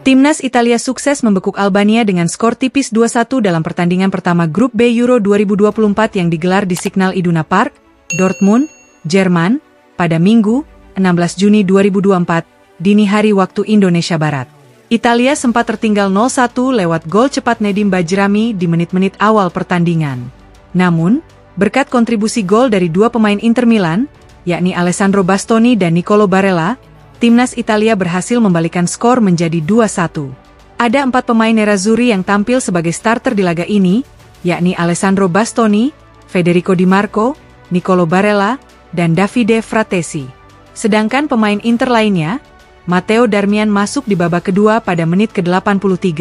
Timnas Italia sukses membekuk Albania dengan skor tipis 2-1 dalam pertandingan pertama Grup B Euro 2024 yang digelar di Signal Iduna Park, Dortmund, Jerman, pada Minggu, 16 Juni 2024, dini hari waktu Indonesia Barat. Italia sempat tertinggal 0-1 lewat gol cepat Nedim Bajrami di menit-menit awal pertandingan. Namun, berkat kontribusi gol dari dua pemain Inter Milan, yakni Alessandro Bastoni dan Nicolo Barella, Timnas Italia berhasil membalikan skor menjadi 2-1. Ada 4 pemain nerazzurri yang tampil sebagai starter di laga ini, yakni Alessandro Bastoni, Federico Di Marco, Nicolo Barella, dan Davide Fratesi. Sedangkan pemain Inter lainnya, Matteo Darmian masuk di babak kedua pada menit ke-83.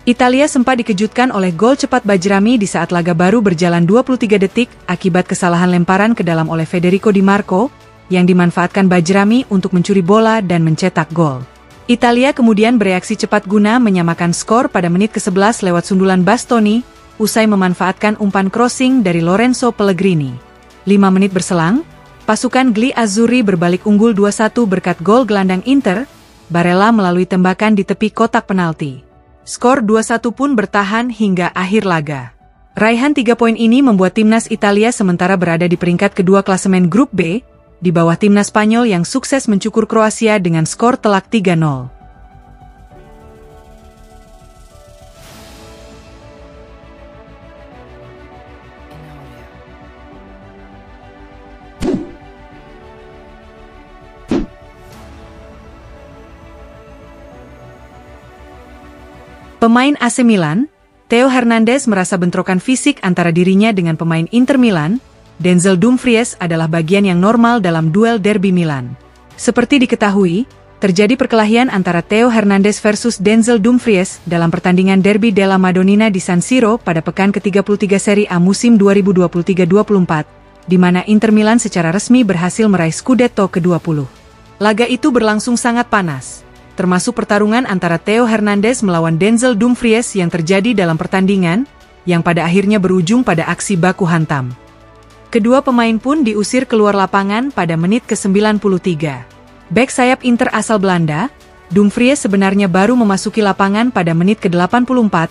Italia sempat dikejutkan oleh gol cepat Bajrami di saat laga baru berjalan 23 detik akibat kesalahan lemparan ke dalam oleh Federico Di Marco, yang dimanfaatkan Bajrami untuk mencuri bola dan mencetak gol. Italia kemudian bereaksi cepat guna menyamakan skor pada menit ke-11 lewat sundulan Bastoni, usai memanfaatkan umpan crossing dari Lorenzo Pellegrini. 5 menit berselang, pasukan Gli Azzurri berbalik unggul 2-1 berkat gol gelandang Inter, Barella melalui tembakan di tepi kotak penalti. Skor 2-1 pun bertahan hingga akhir laga. Raihan 3 poin ini membuat Timnas Italia sementara berada di peringkat kedua klasemen Grup B, di bawah Timnas Spanyol yang sukses mencukur Kroasia dengan skor telak 3-0. Pemain AC Milan, Theo Hernandez merasa bentrokan fisik antara dirinya dengan pemain Inter Milan, Denzel Dumfries adalah bagian yang normal dalam duel derby Milan. Seperti diketahui, terjadi perkelahian antara Theo Hernandez versus Denzel Dumfries dalam pertandingan derby della Madonnina di San Siro pada pekan ke-33 Serie A musim 2023-24, di mana Inter Milan secara resmi berhasil meraih Scudetto ke-20. Laga itu berlangsung sangat panas, termasuk pertarungan antara Theo Hernandez melawan Denzel Dumfries yang terjadi dalam pertandingan, yang pada akhirnya berujung pada aksi baku hantam. Kedua pemain pun diusir keluar lapangan pada menit ke-93. Bek sayap Inter asal Belanda, Dumfries sebenarnya baru memasuki lapangan pada menit ke-84,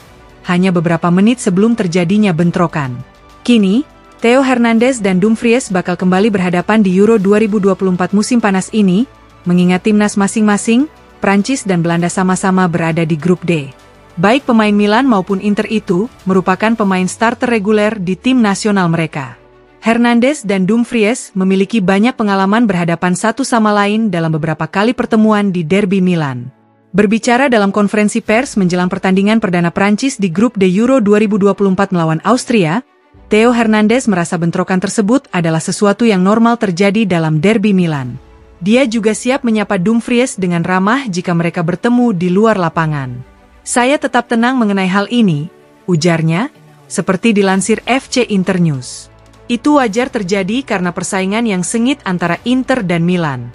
hanya beberapa menit sebelum terjadinya bentrokan. Kini, Theo Hernandez dan Dumfries bakal kembali berhadapan di Euro 2024 musim panas ini, mengingat timnas masing-masing, Prancis dan Belanda sama-sama berada di Grup D. Baik pemain Milan maupun Inter itu merupakan pemain starter reguler di tim nasional mereka. Hernandez dan Dumfries memiliki banyak pengalaman berhadapan satu sama lain dalam beberapa kali pertemuan di derby Milan. Berbicara dalam konferensi pers menjelang pertandingan perdana Prancis di Grup D Euro 2024 melawan Austria, Theo Hernandez merasa bentrokan tersebut adalah sesuatu yang normal terjadi dalam derby Milan. Dia juga siap menyapa Dumfries dengan ramah jika mereka bertemu di luar lapangan. "Saya tetap tenang mengenai hal ini," ujarnya, seperti dilansir FC Internews. "Itu wajar terjadi karena persaingan yang sengit antara Inter dan Milan.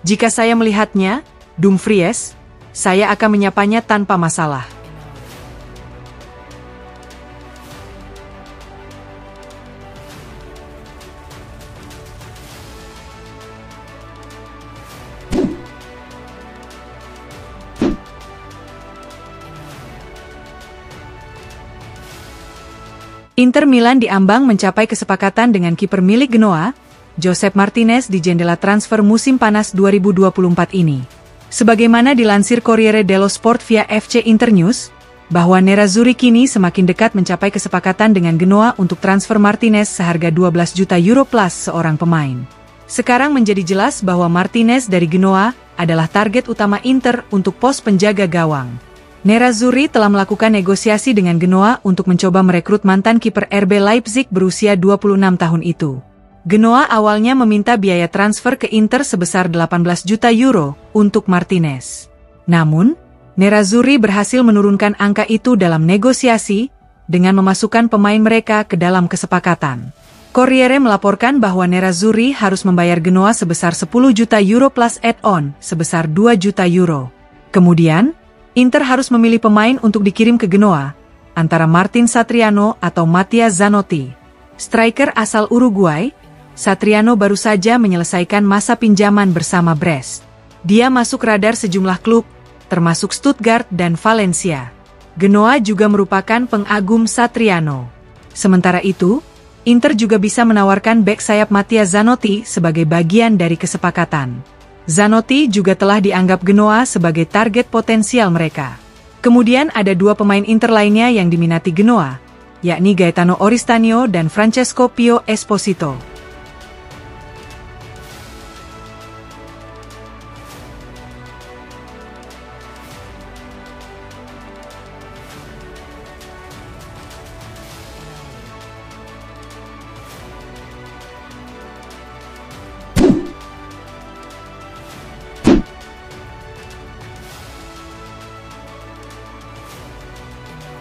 Jika saya melihatnya, Dumfries, saya akan menyapanya tanpa masalah." Inter Milan diambang mencapai kesepakatan dengan kiper milik Genoa, Josep Martinez di jendela transfer musim panas 2024 ini. Sebagaimana dilansir Corriere dello Sport via FC Internews, bahwa nerazzurri kini semakin dekat mencapai kesepakatan dengan Genoa untuk transfer Martinez seharga 12 juta euro plus seorang pemain. Sekarang menjadi jelas bahwa Martinez dari Genoa adalah target utama Inter untuk pos penjaga gawang. Nerazzurri telah melakukan negosiasi dengan Genoa untuk mencoba merekrut mantan kiper RB Leipzig berusia 26 tahun itu. Genoa awalnya meminta biaya transfer ke Inter sebesar 18 juta euro untuk Martinez. Namun, Nerazzurri berhasil menurunkan angka itu dalam negosiasi dengan memasukkan pemain mereka ke dalam kesepakatan. Corriere melaporkan bahwa Nerazzurri harus membayar Genoa sebesar 10 juta euro plus add-on sebesar 2 juta euro. Kemudian, Inter harus memilih pemain untuk dikirim ke Genoa, antara Martin Satriano atau Mattia Zanotti. Striker asal Uruguay, Satriano baru saja menyelesaikan masa pinjaman bersama Brest. Dia masuk radar sejumlah klub, termasuk Stuttgart dan Valencia. Genoa juga merupakan pengagum Satriano. Sementara itu, Inter juga bisa menawarkan bek sayap Mattia Zanotti sebagai bagian dari kesepakatan. Zanotti juga telah dianggap Genoa sebagai target potensial mereka. Kemudian ada dua pemain Inter lainnya yang diminati Genoa, yakni Gaetano Oristanio dan Francesco Pio Esposito.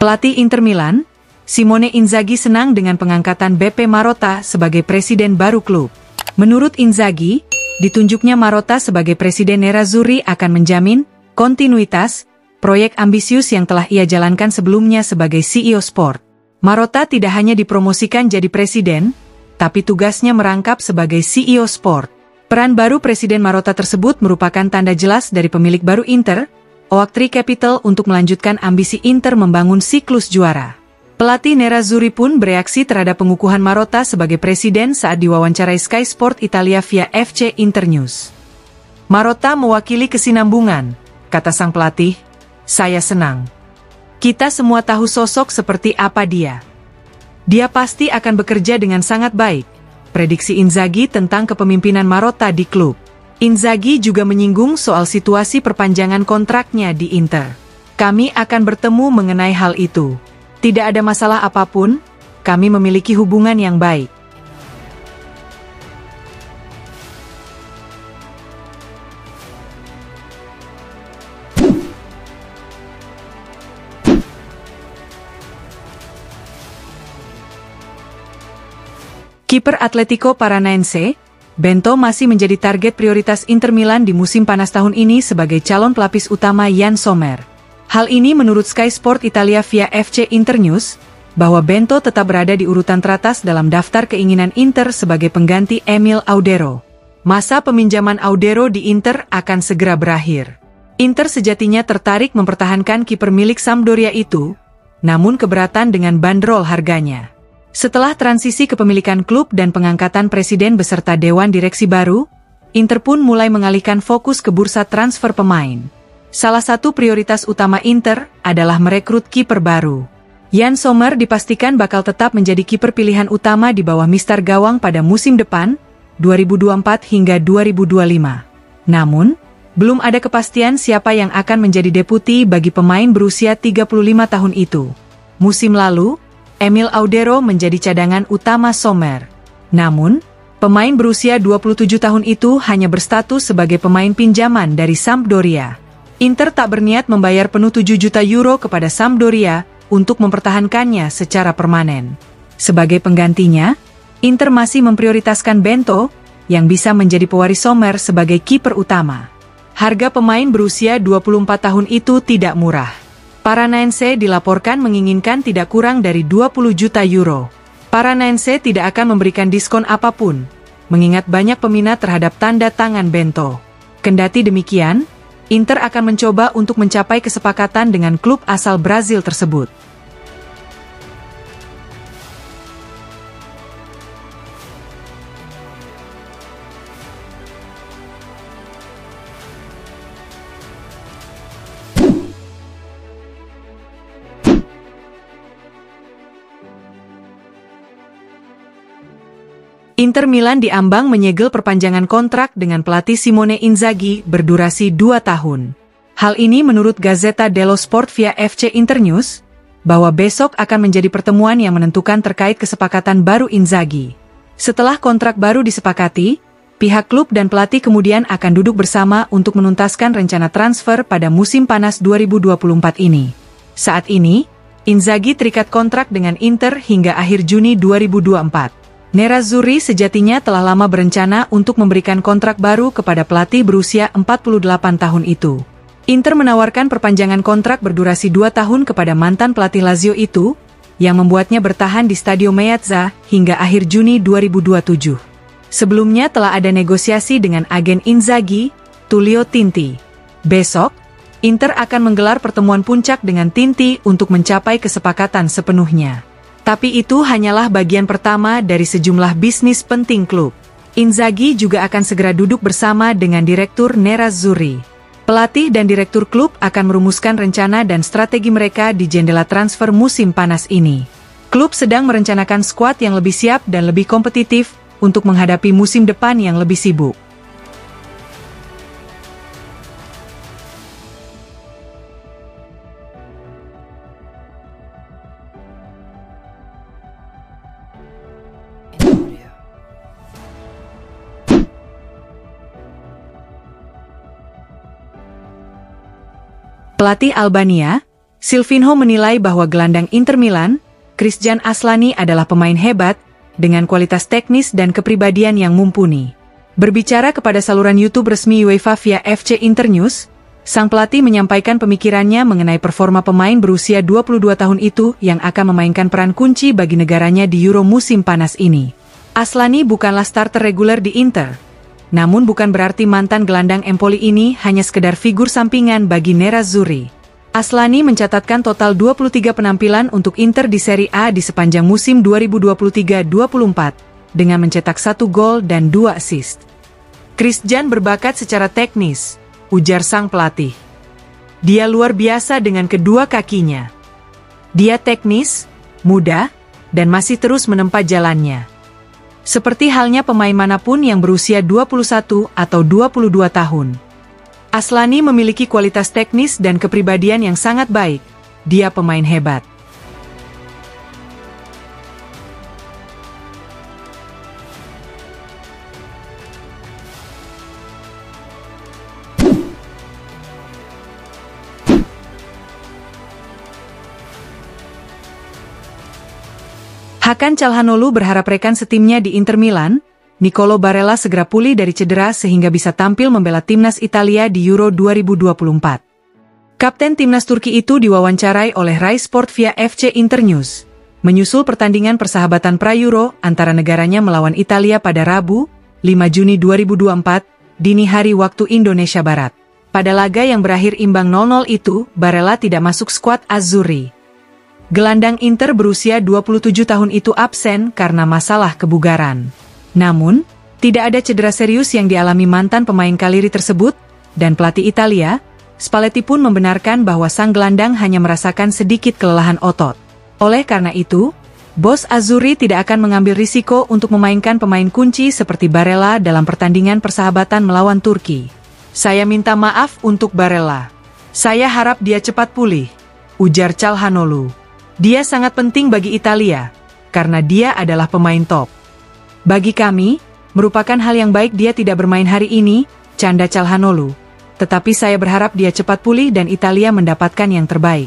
Pelatih Inter Milan, Simone Inzaghi senang dengan pengangkatan Beppe Marotta sebagai presiden baru klub. Menurut Inzaghi, ditunjuknya Marotta sebagai presiden Nerazzurri akan menjamin kontinuitas proyek ambisius yang telah ia jalankan sebelumnya sebagai CEO Sport. Marotta tidak hanya dipromosikan jadi presiden, tapi tugasnya merangkap sebagai CEO Sport. Peran baru Presiden Marotta tersebut merupakan tanda jelas dari pemilik baru Inter, Oaktree Capital, untuk melanjutkan ambisi Inter membangun siklus juara. Pelatih Nerazzurri pun bereaksi terhadap pengukuhan Marotta sebagai presiden saat diwawancarai Sky Sport Italia via FC Internews. Marotta mewakili kesinambungan, kata sang pelatih, "Saya senang. Kita semua tahu sosok seperti apa dia. Dia pasti akan bekerja dengan sangat baik," prediksi Inzaghi tentang kepemimpinan Marotta di klub. Inzaghi juga menyinggung soal situasi perpanjangan kontraknya di Inter. "Kami akan bertemu mengenai hal itu. Tidak ada masalah apapun, kami memiliki hubungan yang baik." Kiper Atletico Paranaense, Bento, masih menjadi target prioritas Inter Milan di musim panas tahun ini sebagai calon pelapis utama Yann Sommer. Hal ini menurut Sky Sport Italia via FC Internews, bahwa Bento tetap berada di urutan teratas dalam daftar keinginan Inter sebagai pengganti Emil Audero. Masa peminjaman Audero di Inter akan segera berakhir. Inter sejatinya tertarik mempertahankan kiper milik Sampdoria itu, namun keberatan dengan bandrol harganya. Setelah transisi kepemilikan klub dan pengangkatan presiden beserta dewan direksi baru, Inter pun mulai mengalihkan fokus ke bursa transfer pemain. Salah satu prioritas utama Inter adalah merekrut kiper baru. Yann Sommer dipastikan bakal tetap menjadi kiper pilihan utama di bawah Mister Gawang pada musim depan, 2024 hingga 2025. Namun, belum ada kepastian siapa yang akan menjadi deputi bagi pemain berusia 35 tahun itu. Musim lalu, Emil Audero menjadi cadangan utama Sommer. Namun, pemain berusia 27 tahun itu hanya berstatus sebagai pemain pinjaman dari Sampdoria. Inter tak berniat membayar penuh 7 juta euro kepada Sampdoria untuk mempertahankannya secara permanen. Sebagai penggantinya, Inter masih memprioritaskan Bento, yang bisa menjadi pewaris Sommer sebagai kiper utama. Harga pemain berusia 24 tahun itu tidak murah. Paranaense dilaporkan menginginkan tidak kurang dari 20 juta euro. Paranaense tidak akan memberikan diskon apapun, mengingat banyak peminat terhadap tanda tangan Bento. Kendati demikian, Inter akan mencoba untuk mencapai kesepakatan dengan klub asal Brazil tersebut. Inter Milan diambang menyegel perpanjangan kontrak dengan pelatih Simone Inzaghi berdurasi 2 tahun. Hal ini menurut Gazzetta dello Sport via FC Internews, bahwa besok akan menjadi pertemuan yang menentukan terkait kesepakatan baru Inzaghi. Setelah kontrak baru disepakati, pihak klub dan pelatih kemudian akan duduk bersama untuk menuntaskan rencana transfer pada musim panas 2024 ini. Saat ini, Inzaghi terikat kontrak dengan Inter hingga akhir Juni 2024. Nerazzurri sejatinya telah lama berencana untuk memberikan kontrak baru kepada pelatih berusia 48 tahun itu. Inter menawarkan perpanjangan kontrak berdurasi 2 tahun kepada mantan pelatih Lazio itu, yang membuatnya bertahan di Stadio Meazza hingga akhir Juni 2027. Sebelumnya telah ada negosiasi dengan agen Inzaghi, Tullio Tinti. Besok, Inter akan menggelar pertemuan puncak dengan Tinti untuk mencapai kesepakatan sepenuhnya. Tapi itu hanyalah bagian pertama dari sejumlah bisnis penting klub. Inzaghi juga akan segera duduk bersama dengan Direktur Nerazzurri. Pelatih dan Direktur klub akan merumuskan rencana dan strategi mereka di jendela transfer musim panas ini. Klub sedang merencanakan skuad yang lebih siap dan lebih kompetitif untuk menghadapi musim depan yang lebih sibuk. Pelatih Albania, Silvinho menilai bahwa gelandang Inter Milan, Kristjan Aslani adalah pemain hebat, dengan kualitas teknis dan kepribadian yang mumpuni. Berbicara kepada saluran YouTube resmi UEFA via FC Internews, sang pelatih menyampaikan pemikirannya mengenai performa pemain berusia 22 tahun itu yang akan memainkan peran kunci bagi negaranya di Euro musim panas ini. Aslani bukanlah starter reguler di Inter. Namun bukan berarti mantan gelandang Empoli ini hanya sekedar figur sampingan bagi Nerazzurri. Aslani mencatatkan total 23 penampilan untuk Inter di Serie A di sepanjang musim 2023-24, dengan mencetak 1 gol dan 2 assist. Kristjan berbakat secara teknis, ujar sang pelatih. Dia luar biasa dengan kedua kakinya. Dia teknis, muda, dan masih terus menempa jalannya. Seperti halnya pemain manapun yang berusia 21 atau 22 tahun. Aslani memiliki kualitas teknis dan kepribadian yang sangat baik. Dia pemain hebat. Hakan Çalhanoğlu berharap rekan setimnya di Inter Milan, Nicolo Barella segera pulih dari cedera sehingga bisa tampil membela timnas Italia di Euro 2024. Kapten timnas Turki itu diwawancarai oleh Rai Sport via FC Internews, menyusul pertandingan persahabatan pra-Euro antara negaranya melawan Italia pada Rabu, 5 Juni 2024, dini hari waktu Indonesia Barat. Pada laga yang berakhir imbang 0-0 itu, Barella tidak masuk skuad Azzurri. Gelandang Inter berusia 27 tahun itu absen karena masalah kebugaran. Namun, tidak ada cedera serius yang dialami mantan pemain Cagliari tersebut, dan pelatih Italia, Spalletti pun membenarkan bahwa sang gelandang hanya merasakan sedikit kelelahan otot. Oleh karena itu, bos Azzurri tidak akan mengambil risiko untuk memainkan pemain kunci seperti Barella dalam pertandingan persahabatan melawan Turki. Saya minta maaf untuk Barella. Saya harap dia cepat pulih, ujar Çalhanoğlu. Dia sangat penting bagi Italia, karena dia adalah pemain top. Bagi kami, merupakan hal yang baik dia tidak bermain hari ini, canda Çalhanoğlu. Tetapi saya berharap dia cepat pulih dan Italia mendapatkan yang terbaik.